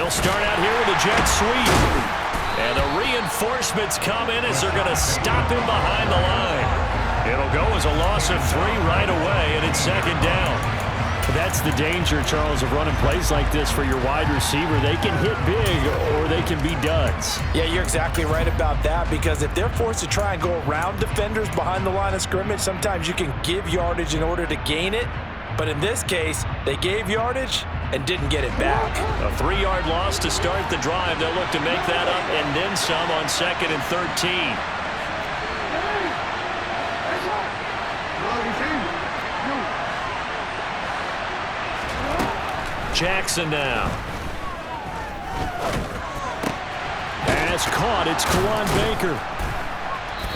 They'll start out here with a jet sweep. And the reinforcements come in as they're going to stop him behind the line. It'll go as a loss of 3 right away, and it's second down. That's the danger, Charles, of running plays like this for your wide receiver. They can hit big or they can be duds. Yeah, you're exactly right about that, because if they're forced to try and go around defenders behind the line of scrimmage, sometimes you can give yardage in order to gain it. But in this case, they gave yardage and didn't get it back. A 3-yard loss to start the drive. They'll look to make that up and then some on 2nd and 13. Jackson now. Has caught. It's Kawan Baker.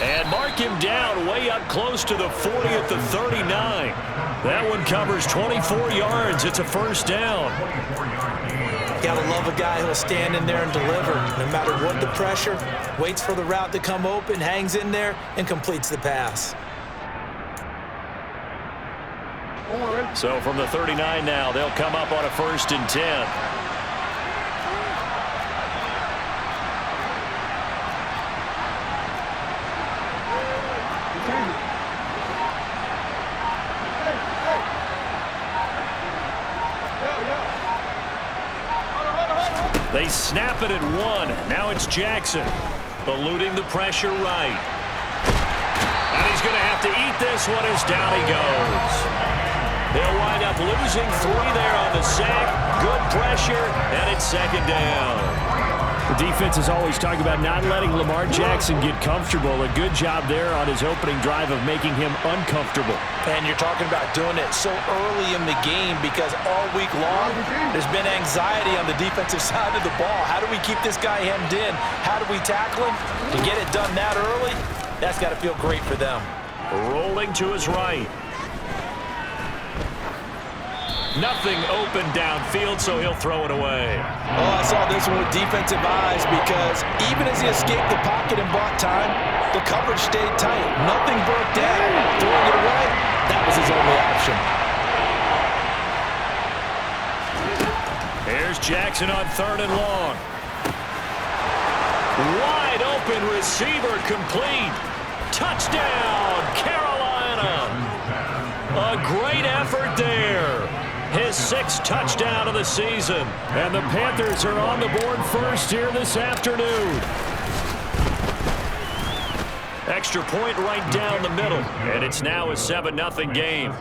And mark him down way up close to the 40 at the 39. That one covers 24 yards. It's a first down. Gotta love a guy who'll stand in there and deliver. No matter what the pressure, waits for the route to come open, hangs in there, and completes the pass. So from the 39 now, they'll come up on a 1st and 10. They snap it at 1. Now it's Jackson, eluding the pressure right. And he's going to have to eat this one as down he goes. They'll wind up losing 3 there on the sack. Good pressure, and it's second down. The defense is always talking about not letting Lamar Jackson get comfortable. A good job there on his opening drive of making him uncomfortable. And you're talking about doing it so early in the game, because all week long there's been anxiety on the defensive side of the ball. How do we keep this guy hemmed in? How do we tackle him? To get it done that early, that's got to feel great for them. Rolling to his right. Nothing open downfield, so he'll throw it away. Oh, I saw this one with defensive eyes, because even as he escaped the pocket and bought time, the coverage stayed tight. Nothing broke down. Throwing it away, that was his only option. Here's Jackson on 3rd and long. Wide open receiver, complete. Touchdown, Carolina. A great effort there. His 6th touchdown of the season. And the Panthers are on the board first here this afternoon. Extra point right down the middle. And it's now a 7-0 game.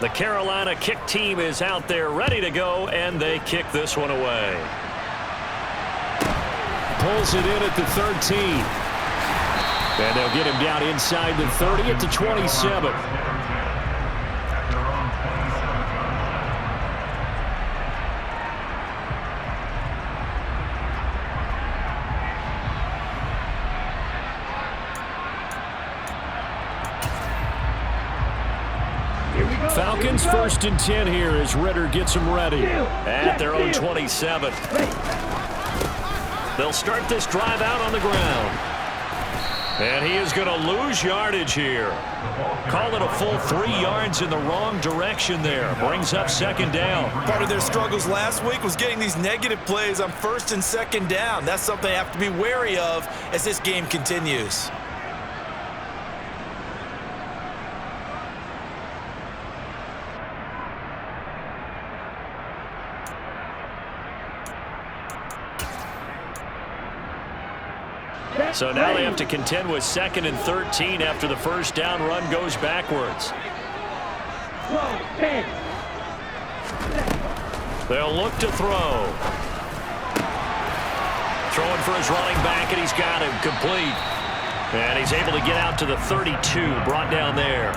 The Carolina kick team is out there ready to go, and they kick this one away. Pulls it in at the 13. And they'll get him down inside the 30 at the 27. Falcons 1st and 10 here as Ritter gets them ready. At their own 27. They'll start this drive out on the ground. And he is going to lose yardage here. Call it a full 3 yards in the wrong direction there. Brings up second down. Part of their struggles last week was getting these negative plays on 1st and 2nd down. That's something they have to be wary of as this game continues. So now they have to contend with 2nd and 13 after the first down run goes backwards. They'll look to throw. Throwing for his running back, and he's got him complete. And he's able to get out to the 32, brought down there.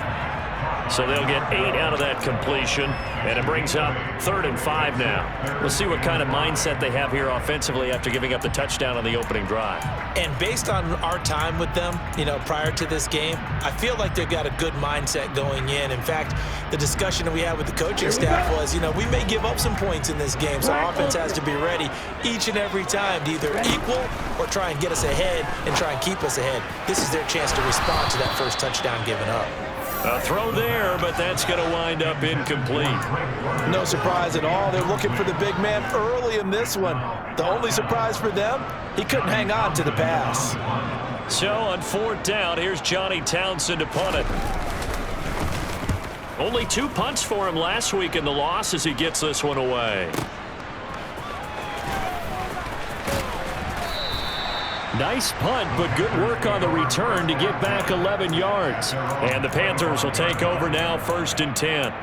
So they'll get 8 out of that completion, and it brings up 3rd and 5 now. We'll see what kind of mindset they have here offensively after giving up the touchdown on the opening drive. And based on our time with them, prior to this game, I feel like they've got a good mindset going in. In fact, the discussion that we had with the coaching staff was, we may give up some points in this game, so our offense has to be ready each and every time to either equal or try and get us ahead and try and keep us ahead. This is their chance to respond to that first touchdown given up. A throw there, but that's going to wind up incomplete. No surprise at all. They're looking for the big man early in this one. The only surprise for them, he couldn't hang on to the pass. So on 4th down, here's Johnny Townsend to punt it. Only 2 punts for him last week in the loss as he gets this one away. Nice punt, but good work on the return to get back 11 yards. And the Panthers will take over now, 1st and 10.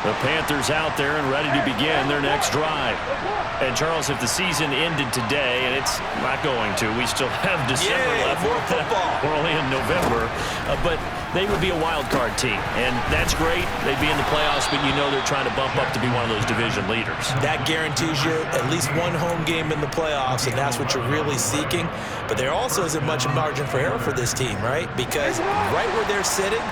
The Panthers out there and ready to begin their next drive. And, Charles, if the season ended today, and it's not going to, we still have December left. More football. We're only in November. But they would be a wild card team, and that's great. They'd be in the playoffs, but they're trying to bump up to be one of those division leaders. That guarantees you at least one home game in the playoffs, and that's what you're really seeking. But there also isn't much margin for error for this team, right? Because right where they're sitting,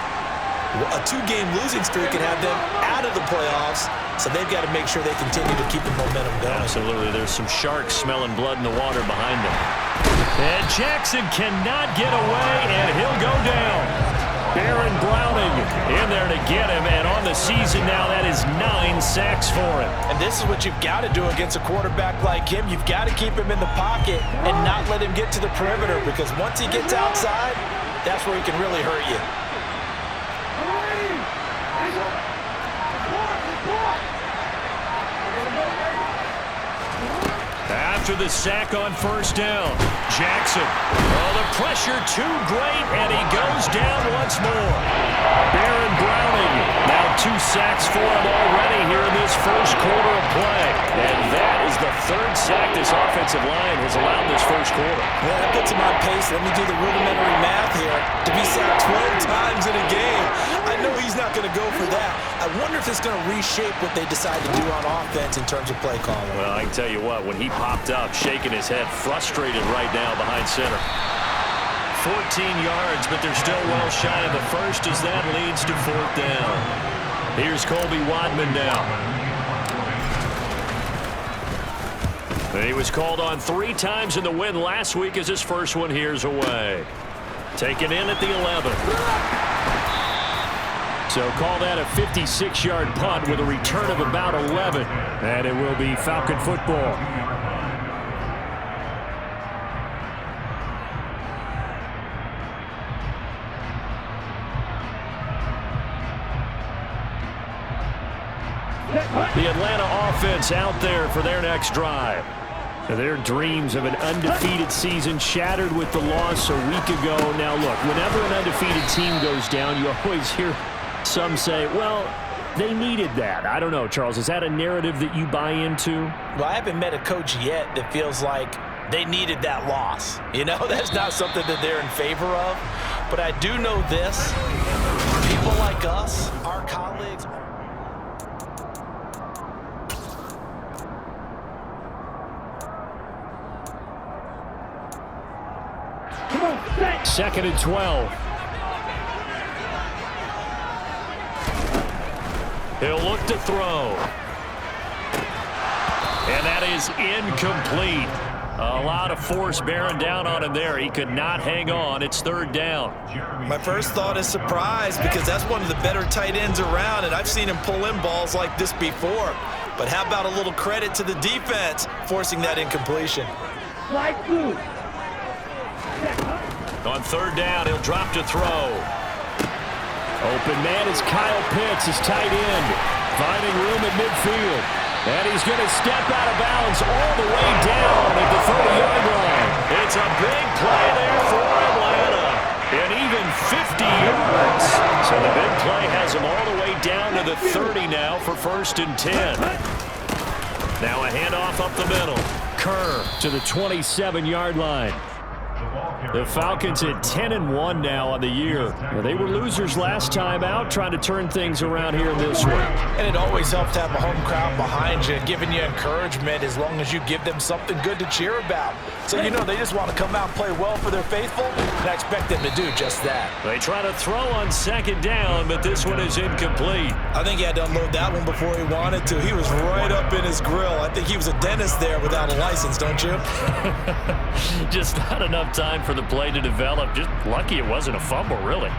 a 2-game losing streak can have them out of the playoffs, so they've got to make sure they continue to keep the momentum going. Absolutely. There's some sharks smelling blood in the water behind them. And Jackson cannot get away, and he'll go down. Baron Browning in there to get him, and on the season now, that is 9 sacks for him. And this is what you've got to do against a quarterback like him. You've got to keep him in the pocket and not let him get to the perimeter, because once he gets outside, that's where he can really hurt you. After the sack on 1st down, Jackson. Oh, the pressure too great, and he goes down once more. Baron Browning, now 2 sacks for him already here in this first quarter of play. And that is the 3rd sack this offensive line has allowed this first quarter. Well, that puts him on pace. Let me do the rudimentary math here. To be sacked 12 times in a game, I know he's not going to go for that. I wonder if it's going to reshape what they decide to do on offense in terms of play calling. Well, I can tell you what, when he popped up, shaking his head, frustrated right now behind center. 14 yards, but they're still well shy of the first as that leads to 4th down. Here's Colby Wadman now. He was called on 3 times in the win last week as his first one here's away. Taken in at the 11. So call that a 56-yard punt with a return of about 11. And it will be Falcon football. The Atlanta offense out there for their next drive. Their dreams of an undefeated season shattered with the loss a week ago. Now, look, whenever an undefeated team goes down, you always hear some say, well, they needed that. I don't know, Charles. Is that a narrative that you buy into? Well, I haven't met a coach yet that feels like they needed that loss. That's not something that they're in favor of. But I do know this. People like us, our colleagues, Second and 12. He'll look to throw. And that is incomplete. A lot of force bearing down on him there. He could not hang on. It's 3rd down. My first thought is surprise, because that's one of the better tight ends around, and I've seen him pull in balls like this before. But how about a little credit to the defense forcing that incompletion? On 3rd down, he'll drop to throw. Open man is Kyle Pitts, his tight end, finding room at midfield. And he's going to step out of bounds all the way down at the 30-yard line. It's a big play there for Atlanta. And even 50 yards. So the big play has him all the way down to the 30 now for 1st and 10. Now a handoff up the middle. Kerr to the 27-yard line. The Falcons at 10-1 now on the year. Well, they were losers last time out, trying to turn things around here in this one. And it always helps to have a home crowd behind you, giving you encouragement as long as you give them something good to cheer about. So, you know, they just want to come out and play well for their faithful, and I expect them to do just that. They try to throw on second down, but this one is incomplete. I think he had to unload that one before he wanted to. He was right up in his grill. I think he was a dentist there without a license, don't you? Just not enough time for the play to develop. Just lucky it wasn't a fumble, really.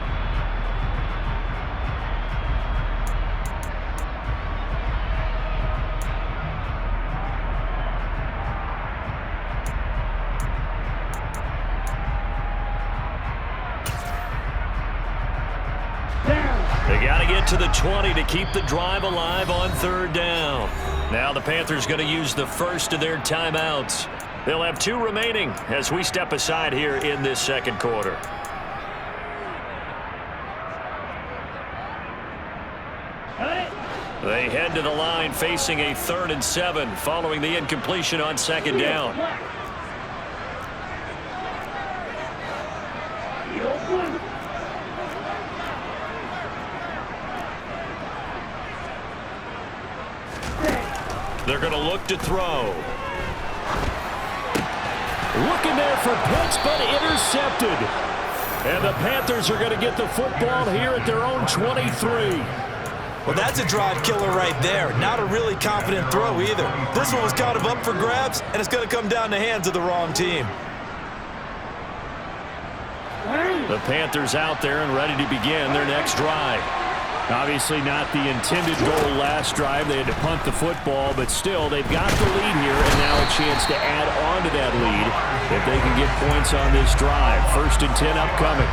They got to get to the 20 to keep the drive alive on third down. Now the Panthers going to use the first of their timeouts. They'll have 2 remaining as we step aside here in this second quarter. They head to the line facing a 3rd and 7 following the incompletion on second down. They're going to look to throw. Looking there for Pitts, but intercepted. And the Panthers are going to get the football here at their own 23. Well, that's a drive killer right there. Not a really confident throw either. This one was kind of up for grabs, and it's going to come down the hands of the wrong team. The Panthers out there and ready to begin their next drive. Obviously not the intended goal last drive. They had to punt the football, but still, they've got the lead here, and now a chance to add on to that lead if they can get points on this drive. 1st and 10 upcoming.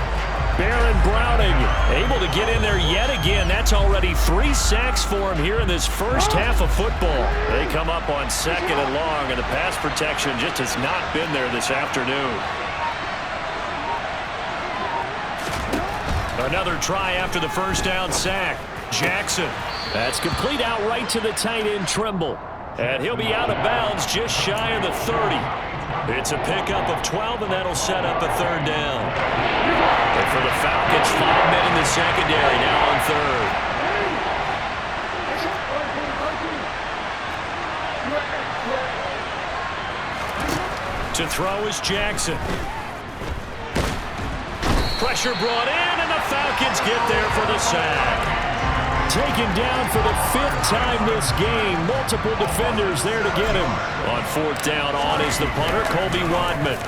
Baron Browning able to get in there yet again. That's already 3 sacks for him here in this first half of football. They come up on 2nd and long, and the pass protection just has not been there this afternoon. Another try after the first down sack. Jackson. That's complete out right to the tight end, Trimble. And he'll be out of bounds just shy of the 30. It's a pickup of 12, and that'll set up a 3rd down. And for the Falcons, 5 men in the secondary now on 3rd. To throw is Jackson. Pressure brought in, and the Falcons get there for the sack. Taken down for the 5th time this game. Multiple defenders there to get him. On 4th down, on is the punter, Colby Wadman.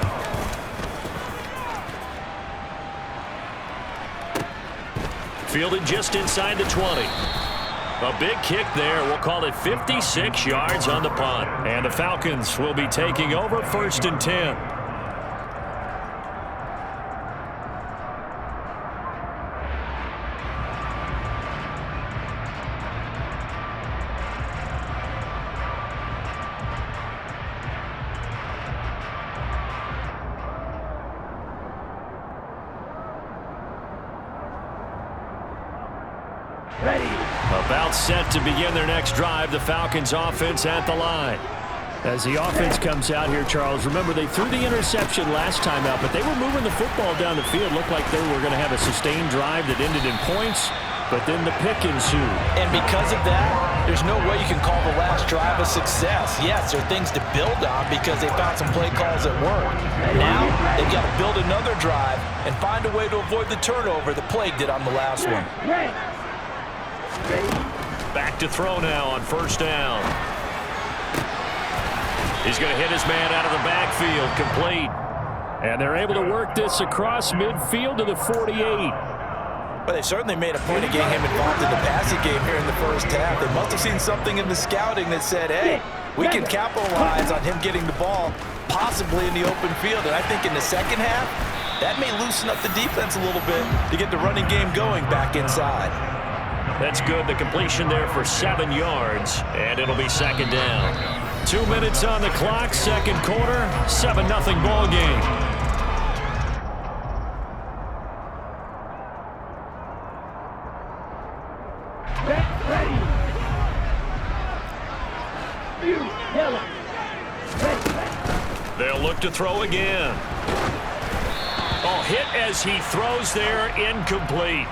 Fielded just inside the 20. A big kick there. We'll call it 56 yards on the punt. And the Falcons will be taking over 1st and 10. About set to begin their next drive. The Falcons offense at the line. As the offense comes out here, Charles, remember they threw the interception last time out, but they were moving the football down the field. Looked like they were going to have a sustained drive that ended in points, but then the pick ensued. And because of that, there's no way you can call the last drive a success. Yes, there are things to build on because they found some play calls that work. Now, they've got to build another drive and find a way to avoid the turnover that plagued it on the last one. Back to throw now on 1st down. He's going to hit his man out of the backfield, complete. And they're able to work this across midfield to the 48. But they certainly made a point of getting him involved in the passing game here in the first half. They must have seen something in the scouting that said, hey, we can capitalize on him getting the ball, possibly in the open field. And I think in the second half, that may loosen up the defense a little bit to get the running game going back inside. That's good. The completion there for 7 yards, and it'll be 2nd down. 2 minutes on the clock, second quarter, 7-0 ball game. They'll look to throw again. Oh, hit as he throws there, incomplete.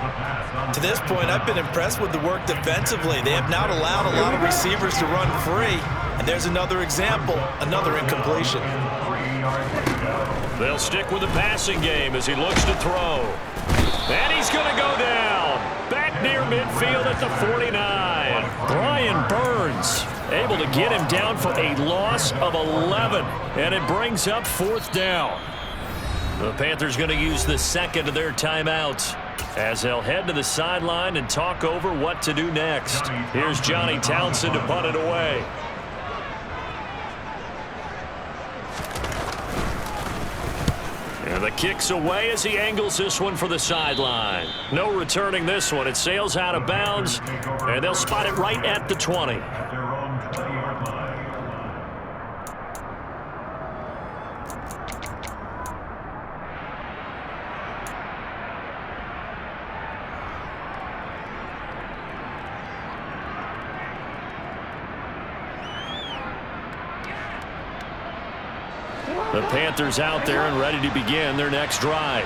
To this point, I've been impressed with the work defensively. They have not allowed a lot of receivers to run free. And there's another example, another incompletion. They'll stick with the passing game as he looks to throw. And he's going to go down. Back near midfield at the 49. Brian Burns able to get him down for a loss of 11. And it brings up 4th down. The Panthers going to use the second of their timeouts as they'll head to the sideline and talk over what to do next. Here's Johnny Townsend to punt it away. And the kick's away as he angles this one for the sideline. No returning this one. It sails out of bounds, and they'll spot it right at the 20. The Panthers out there and ready to begin their next drive.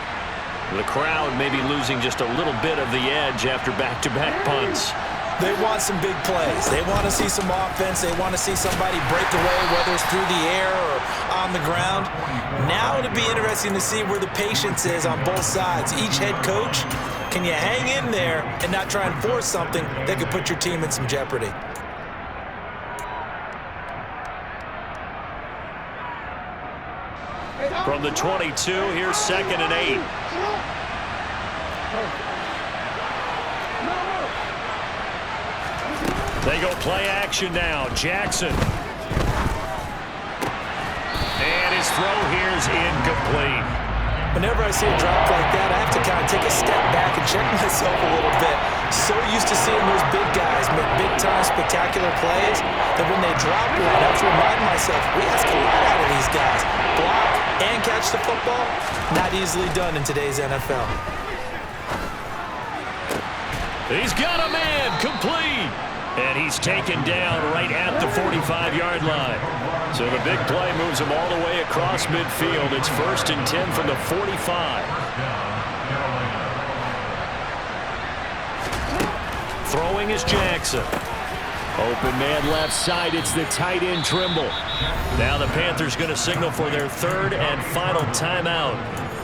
The crowd may be losing just a little bit of the edge after back-to-back punts. They want some big plays. They want to see some offense. They want to see somebody break away, whether it's through the air or on the ground. Now it'll be interesting to see where the patience is on both sides. Each head coach, can you hang in there and not try and force something that could put your team in some jeopardy? From the 22, here's 2nd and 8. They go play action now. Jackson. And his throw here is incomplete. Whenever I see a drop like that, I have to kind of take a step back and check myself a little bit. So used to seeing those big guys make big-time spectacular plays that when they drop one, I have to remind myself, we ask a lot out of these guys. Block and catch the football, not easily done in today's NFL. He's got a man, complete. And he's taken down right at the 45-yard line. So the big play moves him all the way across midfield. It's 1st and 10 from the 45. Throwing is Jackson. Open man left side. It's the tight end Trimble. Now the Panthers going to signal for their 3rd and final timeout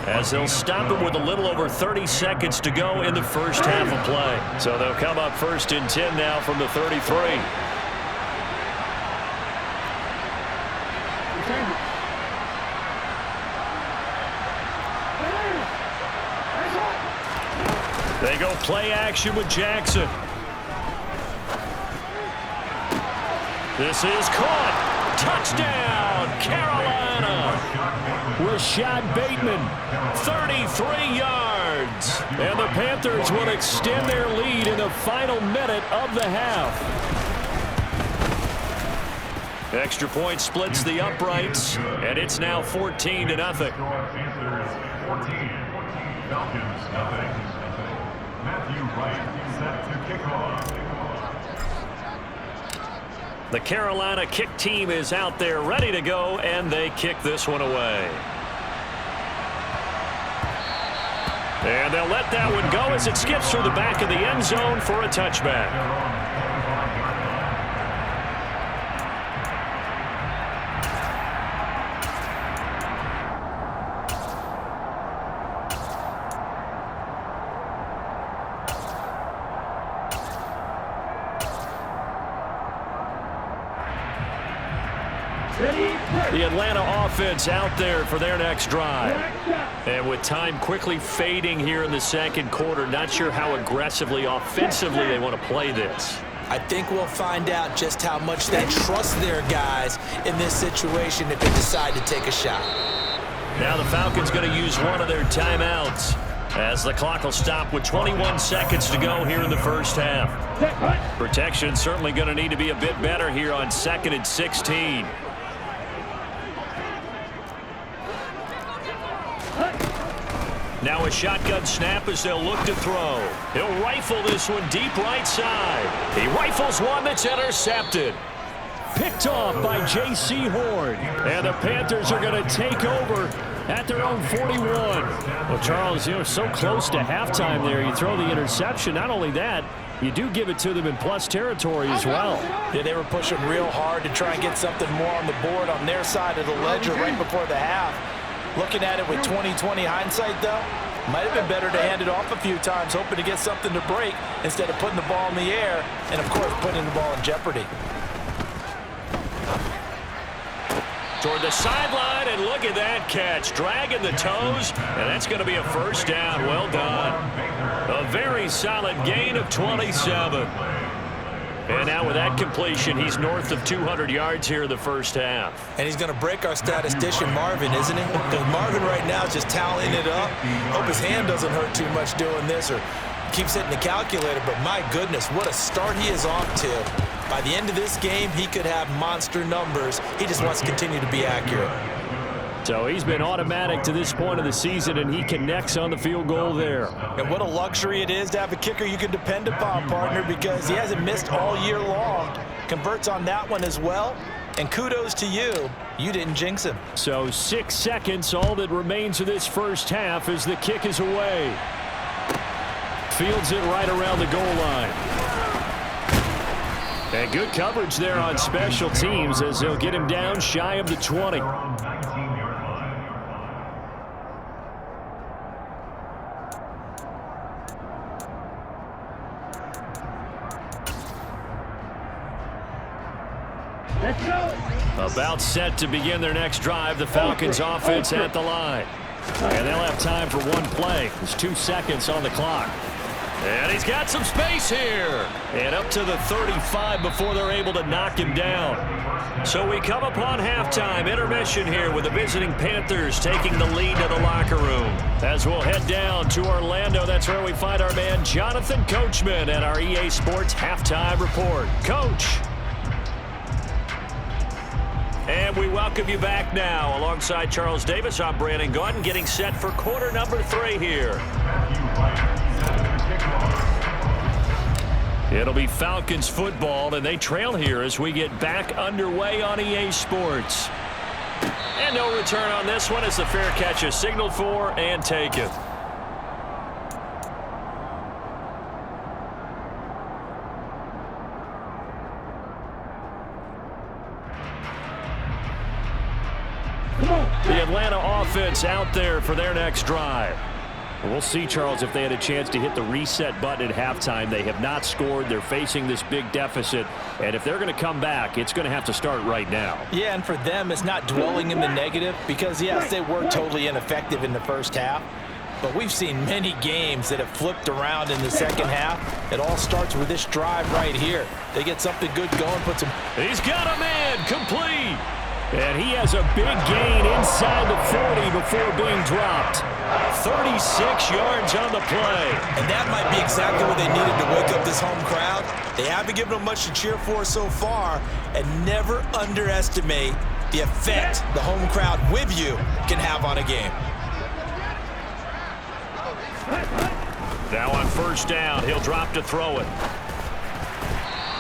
as they'll stop him with a little over 30 seconds to go in the first half of play. So they'll come up 1st and 10 now from the 33. They go play action with Jackson. This is caught. Touchdown, Carolina. Rashad Bateman, 33 yards. And the Panthers will extend their lead in the final minute of the half. Extra point splits the uprights, and it's now 14-0. Panthers 14, Falcons nothing. Matthew Wright set to kick off. The Carolina kick team is out there ready to go, and they kick this one away. And they'll let that one go as it skips through the back of the end zone for a touchback. The Atlanta offense out there for their next drive. And with time quickly fading here in the second quarter, not sure how aggressively, offensively they want to play this. I think we'll find out just how much they trust their guys in this situation if they decide to take a shot. Now the Falcons going to use one of their timeouts as the clock will stop with 21 seconds to go here in the first half. Protection certainly going to need to be a bit better here on 2nd and 16. Now a shotgun snap as they'll look to throw. He'll rifle this one deep right side. He rifles one that's intercepted. Picked off by J.C. Horn. And the Panthers are going to take over at their own 41. Well, Charles, so close to halftime there. You throw the interception. Not only that, you do give it to them in plus territory as well. Yeah, they were pushing real hard to try and get something more on the board on their side of the ledger right before the half. Looking at it with 20/20 hindsight, though, might have been better to hand it off a few times, hoping to get something to break instead of putting the ball in the air and, of course, putting the ball in jeopardy. Toward the sideline, and look at that catch. Dragging the toes, and that's going to be a first down. Well done. A very solid gain of 27. And now with that completion, he's north of 200 yards here in the first half. And he's going to break our statistician, Marvin, isn't he? Because Marvin right now is just tallying it up. Hope his hand doesn't hurt too much doing this or keeps hitting the calculator. But my goodness, what a start he is off to. By the end of this game, he could have monster numbers. He just wants to continue to be accurate. So he's been automatic to this point of the season, and he connects on the field goal there. And what a luxury it is to have a kicker you can depend upon, partner, because he hasn't missed all year long. Converts on that one as well. And kudos to you. You didn't jinx him. So 6 seconds, all that remains of this first half as the kick is away. Fields it right around the goal line. And good coverage there on special teams as they'll get him down shy of the 20. About set to begin their next drive, the Falcons offense at the line. And they'll have time for one play. There's 2 seconds on the clock. And he's got some space here. And up to the 35 before they're able to knock him down. So we come upon halftime intermission here with the visiting Panthers taking the lead to the locker room. As we'll head down to Orlando, that's where we find our man Jonathan Coachman at our EA Sports Halftime Report. Coach. And we welcome you back now. Alongside Charles Davis, I'm Brandon Gaudin, getting set for quarter number 3 here. It'll be Falcons football, and they trail here as we get back underway on EA Sports. And no return on this one as the fair catch is signaled for and taken. The Atlanta offense out there for their next drive. We'll see, Charles, if they had a chance to hit the reset button at halftime. They have not scored. They're facing this big deficit. And if they're going to come back, it's going to have to start right now. Yeah, and for them, it's not dwelling in the negative because, yes, they were totally ineffective in the first half. But we've seen many games that have flipped around in the second half. It all starts with this drive right here. They get something good going, puts him. He's got a man complete. And he has a big gain inside the 40 before being dropped. 36 yards on the play. And that might be exactly what they needed to wake up this home crowd. They haven't given them much to cheer for so far. And never underestimate the effect the home crowd with you can have on a game. Now on first down, he'll drop to throw it.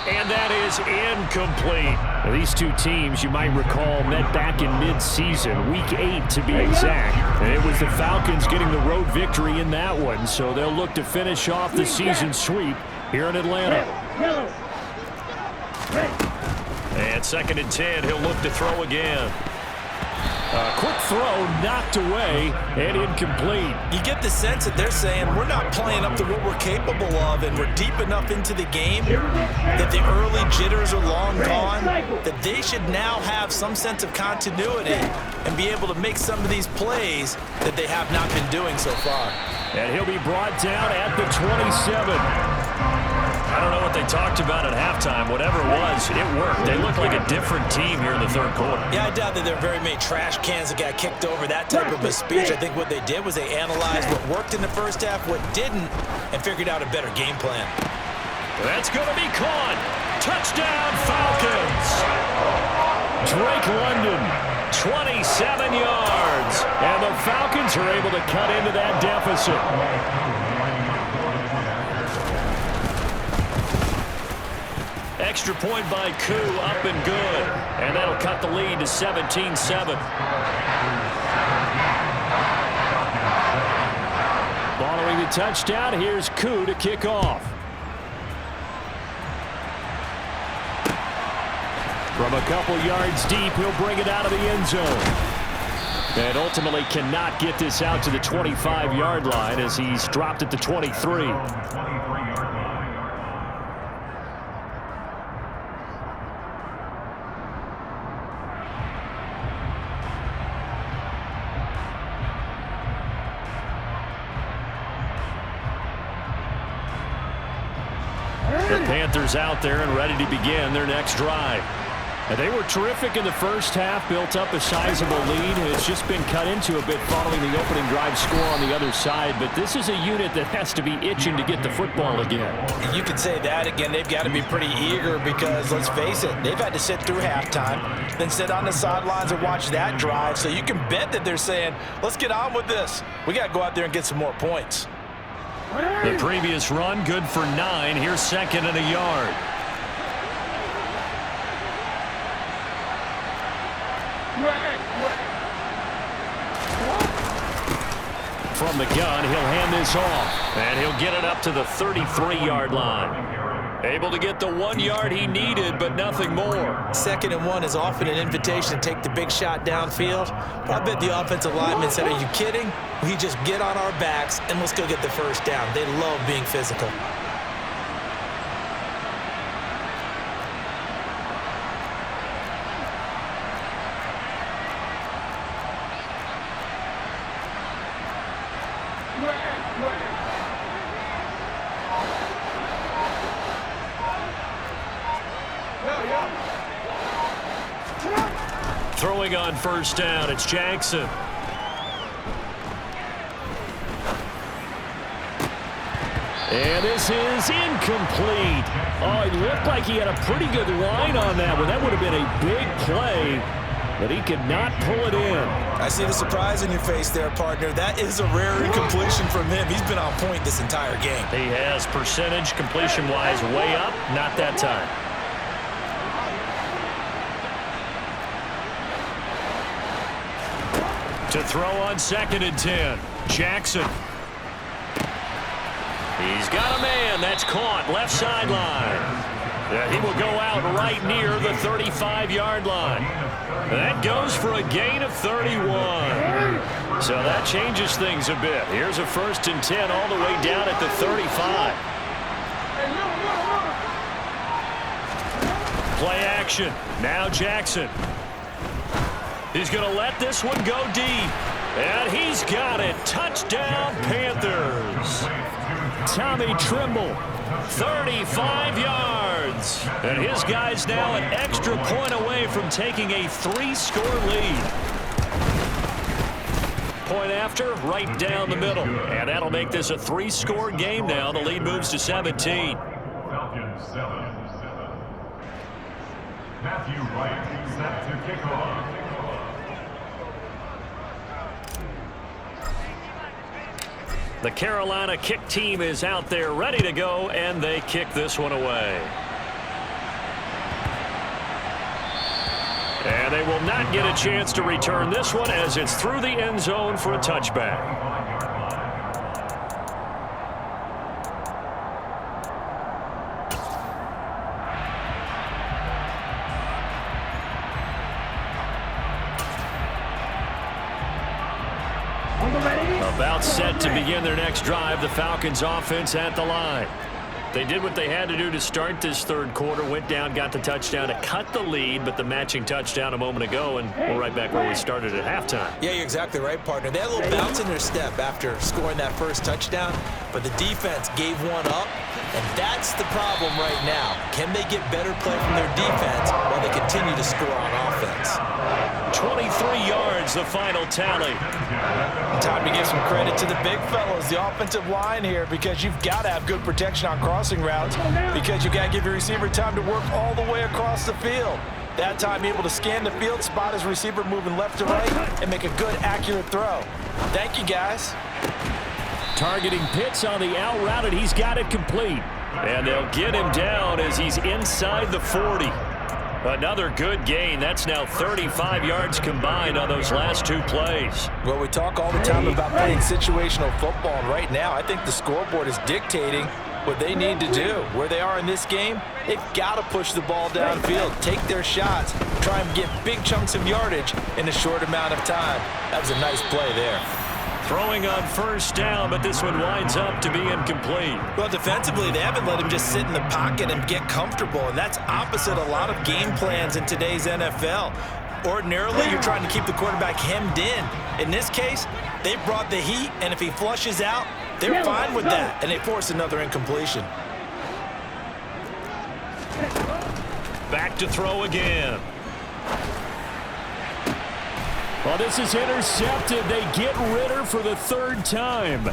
And that is incomplete. Now, these two teams, you might recall, met back in mid-season, week 8 to be exact. And it was the Falcons getting the road victory in that one, so they'll look to finish off the season sweep here in Atlanta. And 2nd and 10, he'll look to throw again. A quick throw knocked away and incomplete. You get the sense that they're saying we're not playing up to what we're capable of, and we're deep enough into the game that the early jitters are long gone, that they should now have some sense of continuity and be able to make some of these plays that they have not been doing so far. And he'll be brought down at the 27. I don't know what they talked about at halftime. Whatever it was, it worked. They look like a different team here in the third quarter. Yeah, I doubt that there are very many trash cans that got kicked over, that type of a speech. I think what they did was they analyzed what worked in the first half, what didn't, and figured out a better game plan. That's going to be caught. Touchdown, Falcons. Drake London, 27 yards. And the Falcons are able to cut into that deficit. Extra point by Koo, up and good. And that'll cut the lead to 17-7. Following the touchdown, here's Koo to kick off. From a couple yards deep, he'll bring it out of the end zone. And ultimately cannot get this out to the 25-yard line as he's dropped at the 23. The Panthers out there and ready to begin their next drive. And they were terrific in the first half, built up a sizable lead. It's just been cut into a bit following the opening drive score on the other side. But this is a unit that has to be itching to get the football again. You could say that again. They've got to be pretty eager because, let's face it, they've had to sit through halftime, then sit on the sidelines and watch that drive. So you can bet that they're saying, let's get on with this. We got to go out there and get some more points. The previous run, good for 9. Here's second and a yard. From the gun, he'll hand this off. And he'll get it up to the 33-yard line. Able to get the 1 yard he needed, but nothing more. 2nd and 1 is often an invitation to take the big shot downfield. But I bet the offensive lineman said, are you kidding? We just get on our backs and let's go get the first down. They love being physical. Throwing on first down, it's Jackson. And this is incomplete. Oh, it looked like he had a pretty good line on that one. That would have been a big play, but he could not pull it in. I see the surprise in your face there, partner. That is a rare incompletion from him. He's been on point this entire game. He has percentage completion-wise way up, not that time. To throw on 2nd and 10, Jackson. He's got a man. That's caught left sideline. He will go out right near the 35-yard line. That goes for a gain of 31. So that changes things a bit. Here's a 1st and 10 all the way down at the 35. Play action. Now Jackson. He's going to let this one go deep. And he's got it. Touchdown, Panthers. Tommy Trimble, 35 yards. And his guy's now an extra point away from taking a 3-score lead. Point after, right down the middle. And that'll make this a 3-score game now. The lead moves to 17. Falcons 7. Matthew Wright set to kick off. The Carolina kick team is out there ready to go, and they kick this one away. And they will not get a chance to return this one as it's through the end zone for a touchback. About set to begin their next drive, the Falcons offense at the line. They did what they had to do to start this third quarter, went down, got the touchdown to cut the lead, but the matching touchdown a moment ago, and we're right back where we started at halftime. Yeah, you're exactly right, partner. They had a little bounce in their step after scoring that first touchdown, but the defense gave one up, and that's the problem right now. Can they get better play from their defense while they continue to score on offense? 23 yards, the final tally. Time to give some credit to the big fellows, the offensive line here, because you've got to have good protection on crossing routes, because you've got to give your receiver time to work all the way across the field. That time, able to scan the field, spot his receiver moving left to right, and make a good, accurate throw. Thank you, guys. Targeting Pitts on the out route, and he's got it complete. And they'll get him down as he's inside the 40. Another good gain. That's now 35 yards combined on those last two plays. Well, we talk all the time about playing situational football, and right now I think the scoreboard is dictating what they need to do. Where they are in this game, they've got to push the ball downfield, take their shots, try and get big chunks of yardage in a short amount of time. That was a nice play there. Throwing on first down, but this one winds up to be incomplete. Well, defensively, they haven't let him just sit in the pocket and get comfortable, and that's opposite a lot of game plans in today's NFL. Ordinarily, you're trying to keep the quarterback hemmed in. In this case, they brought the heat, and if he flushes out, they're fine with that, and they force another incompletion. Back to throw again. Well, this is intercepted. They get Ritter for the third time.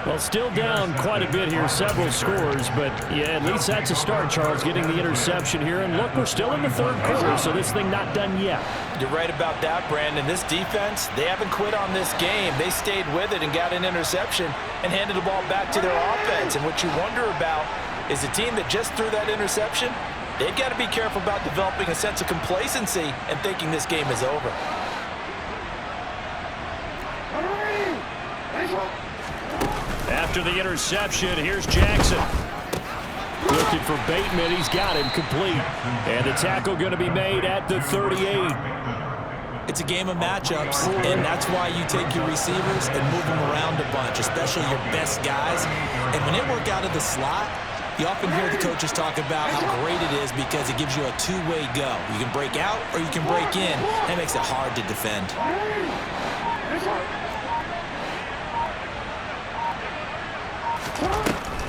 Well, still down quite a bit here, several scores, but yeah, at least that's a start, Charles, getting the interception here. And look, we're still in the third quarter, so this thing not done yet. You're right about that, Brandon. This defense, they haven't quit on this game. They stayed with it and got an interception and handed the ball back to their offense. And what you wonder about is the team that just threw that interception, they've got to be careful about developing a sense of complacency and thinking this game is over. After the interception, here's Jackson. Looking for Bateman. He's got him complete. And the tackle going to be made at the 38. It's a game of matchups, and that's why you take your receivers and move them around a bunch, especially your best guys. And when they work out of the slot, you often hear the coaches talk about how great it is because it gives you a two-way go. You can break out or you can break in. That makes it hard to defend.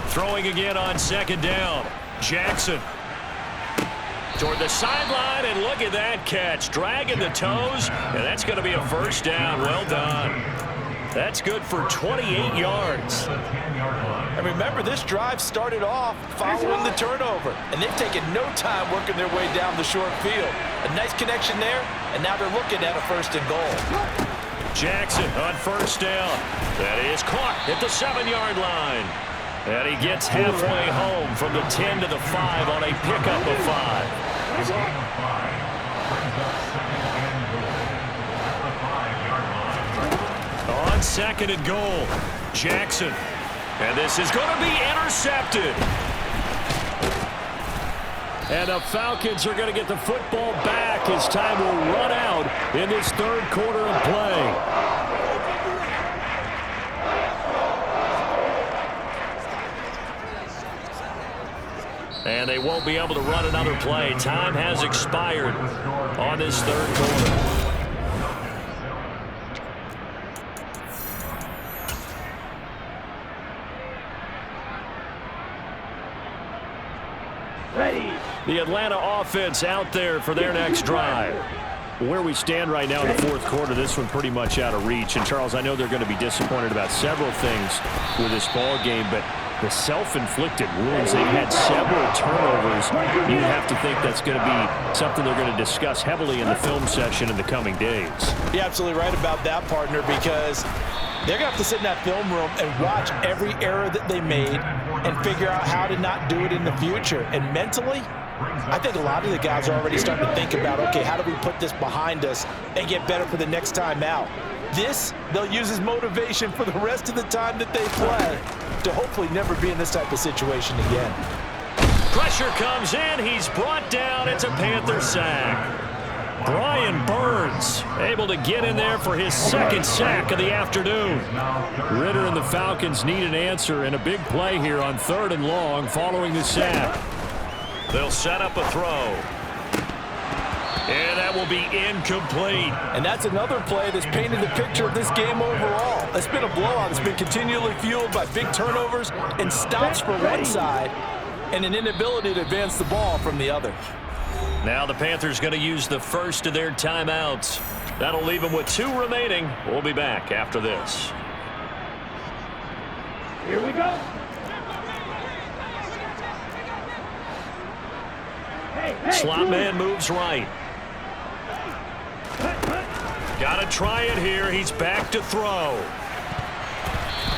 Throwing again on second down. Jackson toward the sideline, and look at that catch. Dragging the toes, and that's going to be a first down. Well done. That's good for 28 yards. And remember, this drive started off following the turnover, and they've taken no time working their way down the short field. A nice connection there, and now they're looking at a first and goal. Jackson on first down. That is caught at the 7-yard line. And he gets halfway home from the 10 to the 5 on a pickup of 5. On second and goal, Jackson. And this is going to be intercepted. And the Falcons are going to get the football back as time will run out in this third quarter of play. And they won't be able to run another play. Time has expired on this third quarter. Ready. The Atlanta offense out there for their next drive. Where we stand right now in the fourth quarter, this one pretty much out of reach. And, Charles, I know they're going to be disappointed about several things with this ball game, but the self-inflicted wounds, they've had several turnovers. You have to think that's going to be something they're going to discuss heavily in the film session in the coming days. You're absolutely right about that, partner, because they're going to have to sit in that film room and watch every error that they made and figure out how to not do it in the future. And mentally, I think a lot of the guys are already starting to think about, okay, how do we put this behind us and get better for the next time out? This, they'll use as motivation for the rest of the time that they play to hopefully never be in this type of situation again. Pressure comes in. He's brought down. It's a Panther sack. Brian Burns able to get in there for his second sack of the afternoon. Ritter and the Falcons need an answer, and a big play here on 3rd and long following the sack. They'll set up a throw. And that will be incomplete. And that's another play that's painted the picture of this game overall. It's been a blowout. It's been continually fueled by big turnovers and stops for one side and an inability to advance the ball from the other. Now the Panthers going to use the first of their timeouts. That'll leave them with 2 remaining. We'll be back after this. Here we go. Slot man moves right. Got to try it here. He's back to throw.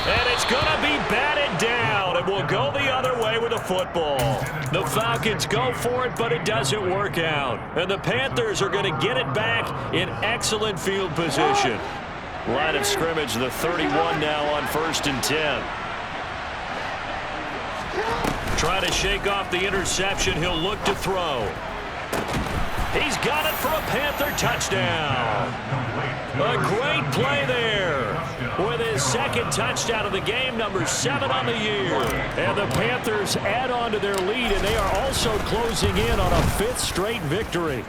And it's going to be batted down, and we'll go the other way with the football. The Falcons go for it, but it doesn't work out. And the Panthers are going to get it back in excellent field position. Line of scrimmage, the 31 now on 1st and 10. Trying to shake off the interception. He'll look to throw. He's got it for a Panther touchdown. A great play there with his second touchdown of the game, number 7 on the year. And the Panthers add on to their lead, and they are also closing in on a 5th straight victory.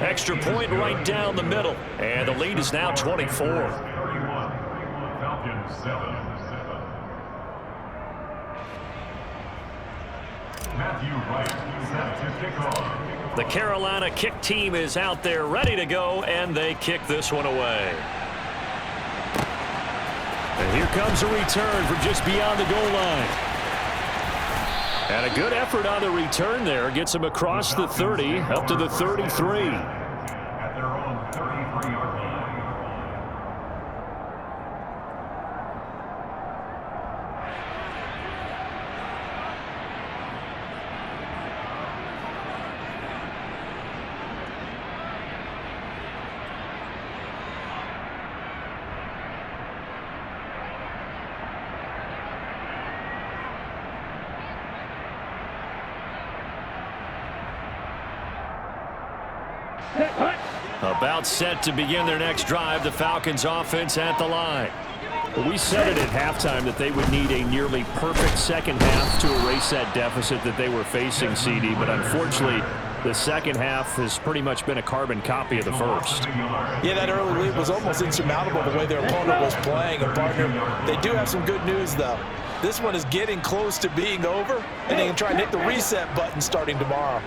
Extra point right down the middle, and the lead is now 24. Falcons 7. Matthew Wright set to kick off. The Carolina kick team is out there ready to go, and they kick this one away. And here comes a return from just beyond the goal line. And a good effort on the return there. Gets him across the 30, up to the 33. At their own 33-yard line. About set to begin their next drive, the Falcons offense at the line. We said it at halftime that they would need a nearly perfect second half to erase that deficit that they were facing, CD, but unfortunately the second half has pretty much been a carbon copy of the first. Yeah, that early lead was almost insurmountable the way their opponent was playing. And partner, they do have some good news though. This one is getting close to being over, and they can try and hit the reset button starting tomorrow.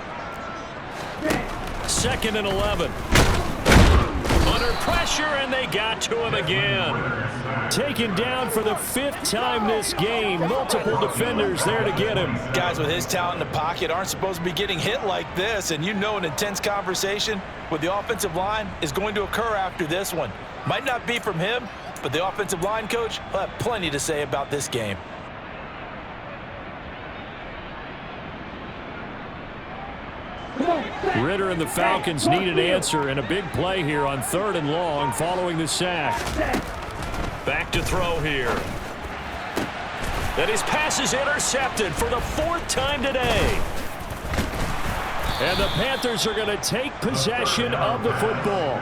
2nd and 11. Under pressure, and they got to him again. Taken down for the 5th time this game. Multiple defenders there to get him. Guys with his talent in the pocket aren't supposed to be getting hit like this, and you know an intense conversation with the offensive line is going to occur after this one. Might not be from him, but the offensive line coach will have plenty to say about this game. Ritter and the Falcons need an answer, and a big play here on 3rd and long following the sack. Back to throw here. And his pass is intercepted for the 4th time today. And the Panthers are going to take possession of the football.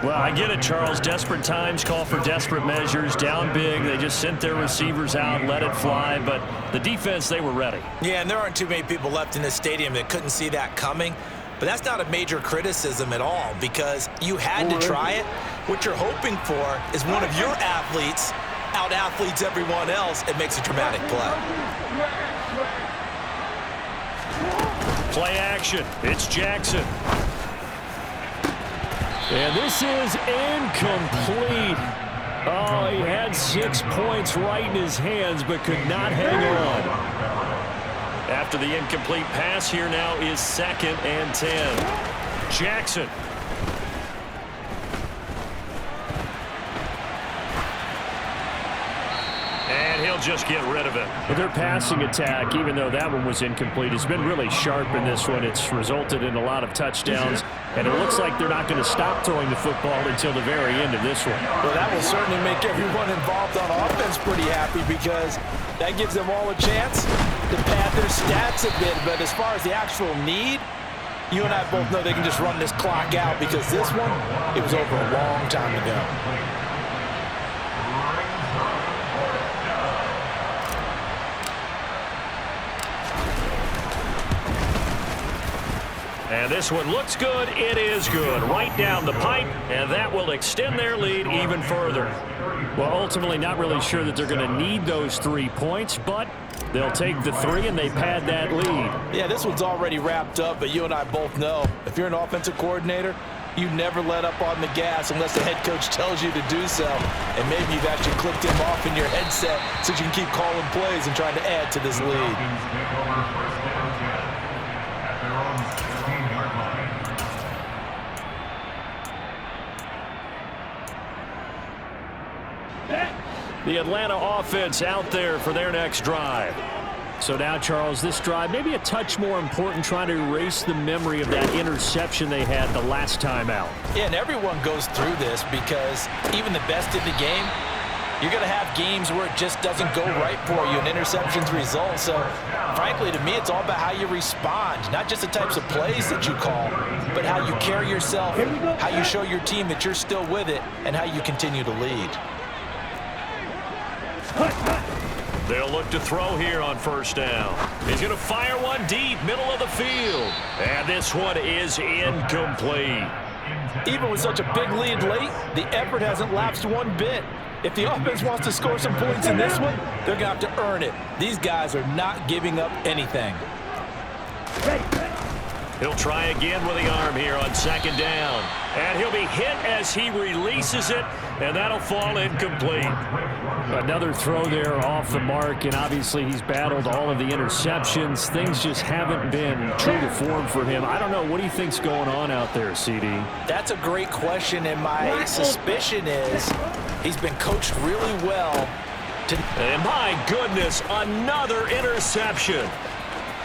Well, I get it, Charles. Desperate times call for desperate measures. Down big, they just sent their receivers out and let it fly. But the defense, they were ready. Yeah, and there aren't too many people left in this stadium that couldn't see that coming. But that's not a major criticism at all because you had to try it. What you're hoping for is one of your athletes out-athletes everyone else and makes a dramatic play. Play action. It's Jackson. And this is incomplete. Oh, he had 6 points right in his hands, but could not hang on. After the incomplete pass, here now is 2nd and 10. Jackson. And he'll just get rid of it. But their passing attack, even though that one was incomplete, has been really sharp in this one. It's resulted in a lot of touchdowns, and it looks like they're not going to stop throwing the football until the very end of this one. Well, that will certainly make everyone involved on offense pretty happy because that gives them all a chance to pad their stats a bit. But as far as the actual need, you and I both know they can just run this clock out because this one, it was over a long time ago. And this one looks good. It is good. Right down the pipe, and that will extend their lead even further. Well, ultimately not really sure that they're going to need those 3 points, but they'll take the 3 and they pad that lead. Yeah, this one's already wrapped up, but you and I both know if you're an offensive coordinator, you never let up on the gas unless the head coach tells you to do so. And maybe you've actually clicked him off in your headset so you can keep calling plays and trying to add to this lead. The Atlanta offense out there for their next drive. So now, Charles, this drive maybe a touch more important, trying to erase the memory of that interception they had the last time out. Yeah, and everyone goes through this because even the best in the game, you're going to have games where it just doesn't go right for you, and interceptions result. So, frankly, to me, it's all about how you respond, not just the types of plays that you call, but how you carry yourself, how you show your team that you're still with it, and how you continue to lead. They'll look to throw here on first down. He's going to fire one deep, middle of the field. And this one is incomplete. Even with such a big lead late, the effort hasn't lapsed one bit. If the offense wants to score some points in this one, they're going to have to earn it. These guys are not giving up anything. He'll try again with the arm here on second down. And he'll be hit as he releases it, and that'll fall incomplete. Another throw there off the mark, and obviously he's battled all of the interceptions. Things just haven't been true to form for him. I don't know. What do you think's going on out there, CD? That's a great question, and my suspicion is he's been coached really well. And my goodness, another interception.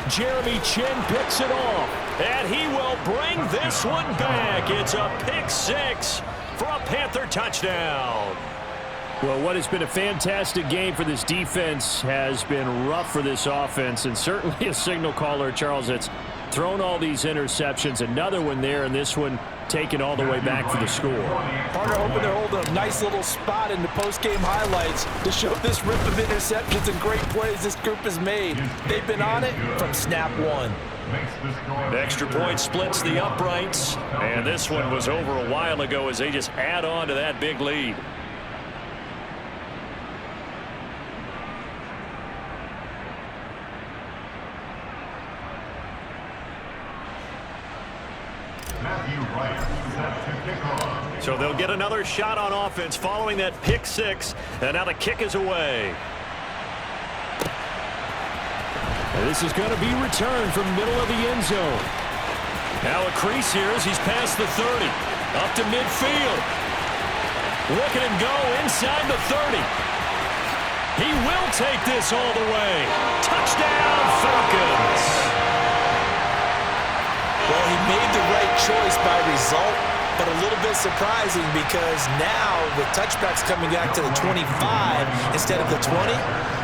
Jeremy Chin picks it off, and he will bring this one back. It's a pick six for a Panther touchdown. Well, what has been a fantastic game for this defense has been rough for this offense, and certainly a signal caller, Charles, that's thrown all these interceptions. Another one there, and this one taken all the way back for the score. Partner hoping they're holding a nice little spot in the post-game highlights to show this rip of interceptions and great plays this group has made. They've been on it from snap one. Extra point splits the uprights, and this one was over a while ago as they just add on to that big lead. So they'll get another shot on offense following that pick six, and now the kick is away. And this is going to be returned from middle of the end zone. Now a crease here as he's past the 30, up to midfield. Look at him go inside the 30. He will take this all the way. Touchdown, Falcons. Well, he made the right choice by result, but a little bit surprising because now with touchbacks coming back to the 25 instead of the 20,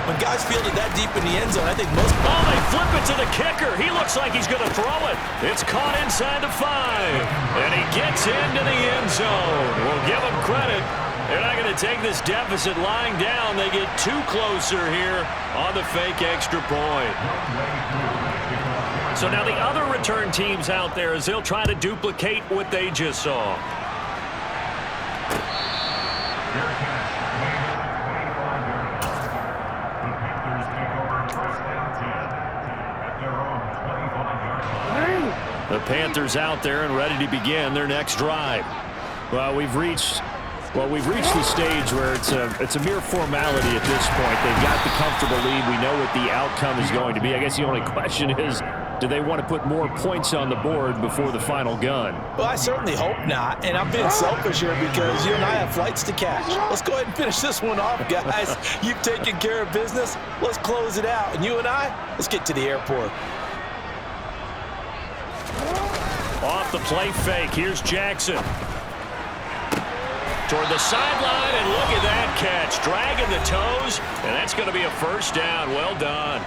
when guys field it that deep in the end zone, I think most... Oh, they flip it to the kicker. He looks like he's going to throw it. It's caught inside the 5, and he gets into the end zone. We'll give him credit. They're not going to take this deficit lying down. They get too closer here on the fake extra point. So now the other return teams out there as they'll try to duplicate what they just saw. The Panthers out there and ready to begin their next drive. Well, we've reached the stage where it's a mere formality at this point. They've got the comfortable lead. We know what the outcome is going to be. I guess the only question is, do they want to put more points on the board before the final gun? Well, I certainly hope not, and I'm being selfish here because you and I have flights to catch. Let's go ahead and finish this one off, guys. You've taken care of business. Let's close it out, and you and I, let's get to the airport. Off the play fake, here's Jackson. Toward the sideline, and look at that catch. Dragging the toes, and that's going to be a first down. Well done.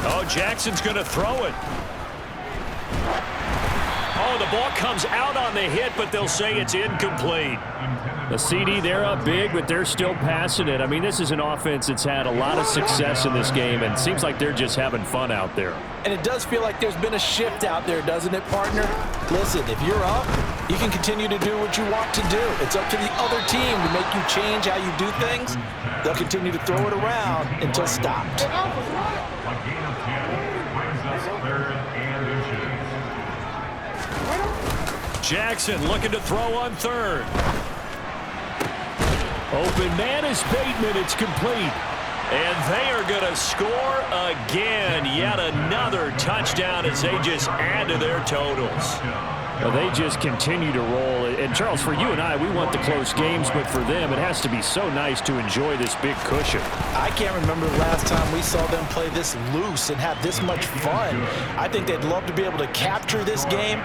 Oh, Jackson's going to throw it. Oh, the ball comes out on the hit, but they'll say it's incomplete. The CD, they're up big, but they're still passing it. I mean, this is an offense that's had a lot of success in this game, and it seems like they're just having fun out there. And it does feel like there's been a shift out there, doesn't it, partner? Listen, if you're up, you can continue to do what you want to do. It's up to the other team to make you change how you do things. They'll continue to throw it around until stopped. A gain of 10 brings us third and inches. Jackson looking to throw on third. Open man is Bateman. It's complete. And they are going to score again. Yet another touchdown as they just add to their totals. Well, they just continue to roll. And, Charles, for you and I, we want the close games, but for them, it has to be so nice to enjoy this big cushion. I can't remember the last time we saw them play this loose and have this much fun. I think they'd love to be able to capture this game,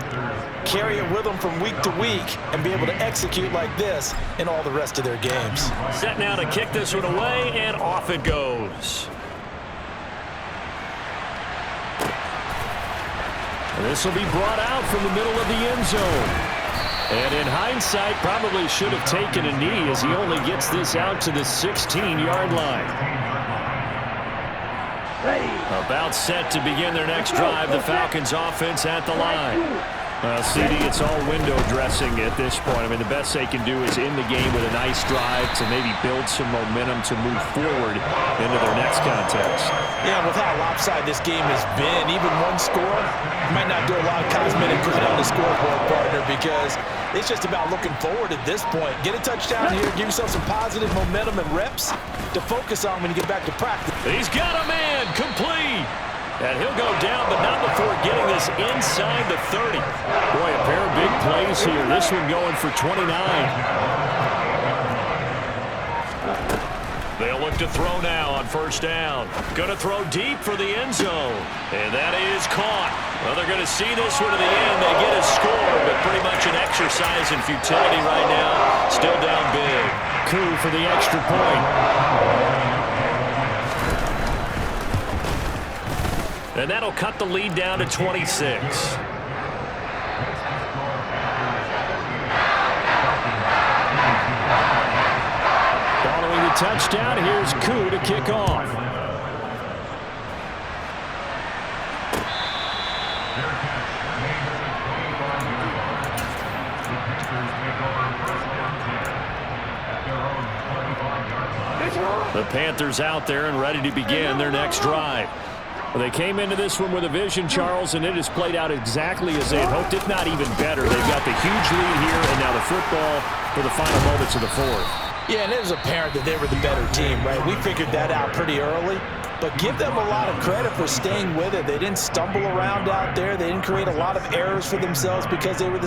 carry it with them from week to week, and be able to execute like this in all the rest of their games. Set now to kick this one away, and off it goes. This will be brought out from the middle of the end zone. And in hindsight, probably should have taken a knee as he only gets this out to the 16-yard line. About set to begin their next drive, the Falcons offense at the line. CD, it's all window dressing at this point. I mean, the best they can do is end the game with a nice drive to maybe build some momentum to move forward into their next contest. Yeah, with how lopsided this game has been, even one score might not do a lot of cosmetic good on the scoreboard, partner, because it's just about looking forward at this point. Get a touchdown here, give yourself some positive momentum and reps to focus on when you get back to practice. He's got a man, complete. And he'll go down, but not before getting this inside the 30. Boy, a pair of big plays here. This one going for 29. They'll look to throw now on first down. Going to throw deep for the end zone. And that is caught. Well, they're going to see this one to the end. They get a score, but pretty much an exercise in futility right now. Still down big. Coup for the extra point. And that'll cut the lead down to 26. Following the touchdown, here's Coup to kick off. The Panthers out there and ready to begin their next drive. Well, they came into this one with a vision, Charles, and it has played out exactly as they had hoped, if not even better. They've got the huge lead here, and now the football for the final moments of the fourth. Yeah, and it was apparent that they were the better team, right? We figured that out pretty early, but give them a lot of credit for staying with it. They didn't stumble around out there. They didn't create a lot of errors for themselves because they were the